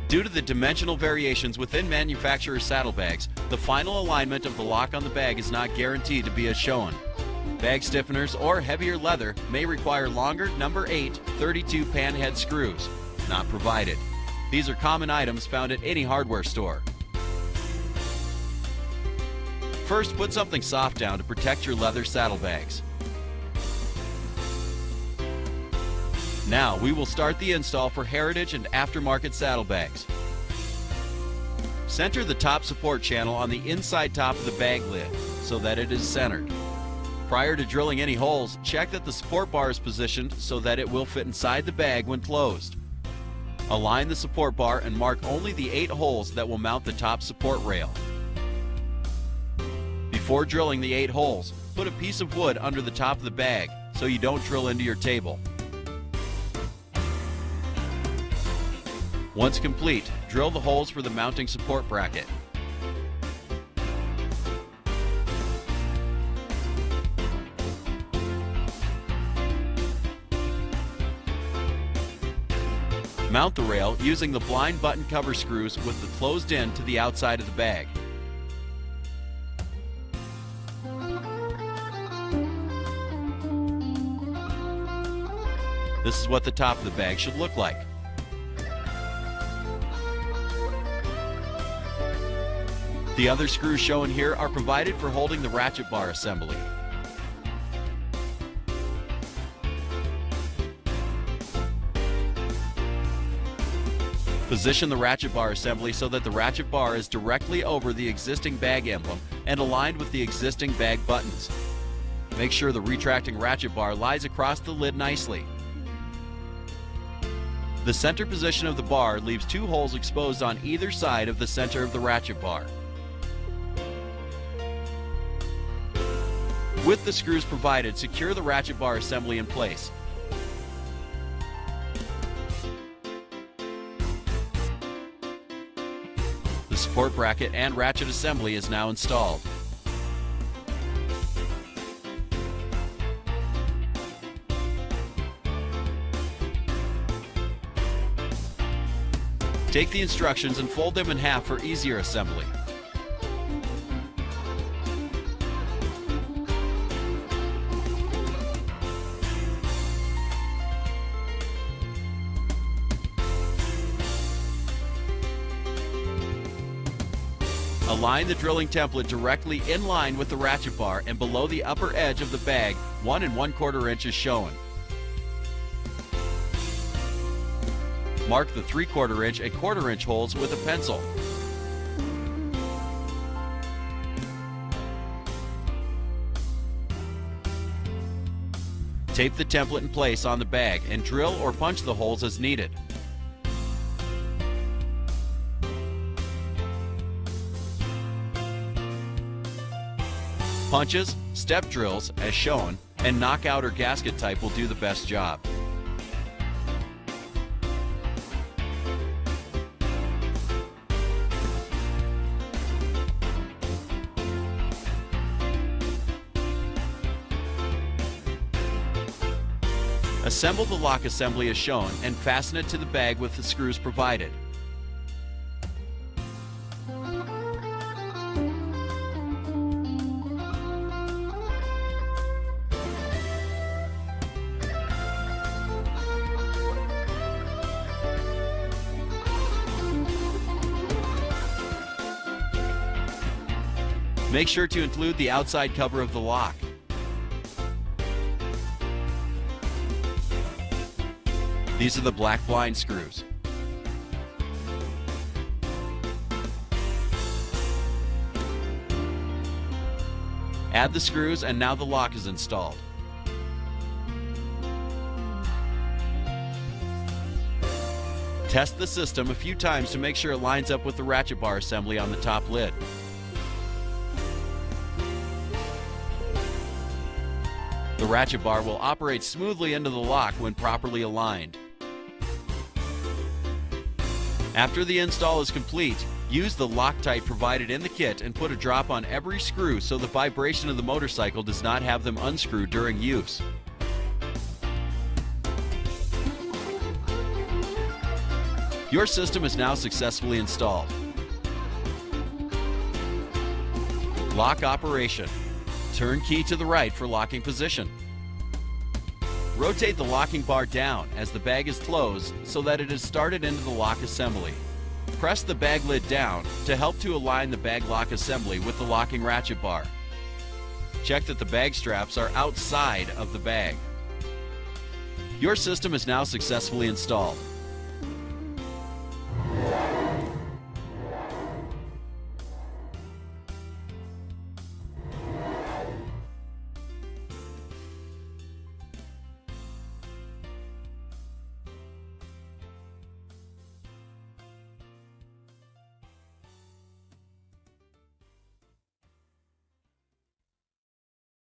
Due to the dimensional variations within manufacturer saddlebags, the final alignment of the lock on the bag is not guaranteed to be as shown. Bag stiffeners or heavier leather may require longer number 8 32 panhead screws, not provided. These are common items found at any hardware store. First, put something soft down to protect your leather saddlebags. Now we will start the install for heritage and aftermarket saddlebags. Center the top support channel on the inside top of the bag lid so that it is centered. Prior to drilling any holes, check that the support bar is positioned so that it will fit inside the bag when closed. Align the support bar and mark only the 8 holes that will mount the top support rail. Before drilling the 8 holes, put a piece of wood under the top of the bag so you don't drill into your table. Once complete, drill the holes for the mounting support bracket. Mount the rail using the blind button cover screws with the closed end to the outside of the bag. This is what the top of the bag should look like. The other screws shown here are provided for holding the ratchet bar assembly. Position the ratchet bar assembly so that the ratchet bar is directly over the existing bag emblem and aligned with the existing bag buttons. Make sure the retracting ratchet bar lies across the lid nicely. The center position of the bar leaves 2 holes exposed on either side of the center of the ratchet bar. With the screws provided, secure the ratchet bar assembly in place. The support bracket and ratchet assembly is now installed. Take the instructions and fold them in half for easier assembly. Align the drilling template directly in line with the ratchet bar and below the upper edge of the bag, 1 1/4 inches shown. Mark the 3/4 inch and 1/4 inch holes with a pencil. Tape the template in place on the bag and drill or punch the holes as needed. Punches, step drills, as shown, and knockout or gasket type will do the best job. Assemble the lock assembly as shown and fasten it to the bag with the screws provided. Make sure to include the outside cover of the lock. These are the black blind screws. Add the screws and now the lock is installed. Test the system a few times to make sure it lines up with the ratchet bar assembly on the top lid. The ratchet bar will operate smoothly into the lock when properly aligned. After the install is complete, use the Loctite provided in the kit and put a drop on every screw so the vibration of the motorcycle does not have them unscrewed during use. Your system is now successfully installed. Lock operation. Turn key to the right for locking position. Rotate the locking bar down as the bag is closed so that it is started into the lock assembly. Press the bag lid down to help to align the bag lock assembly with the locking ratchet bar. Check that the bag straps are outside of the bag. Your system is now successfully installed.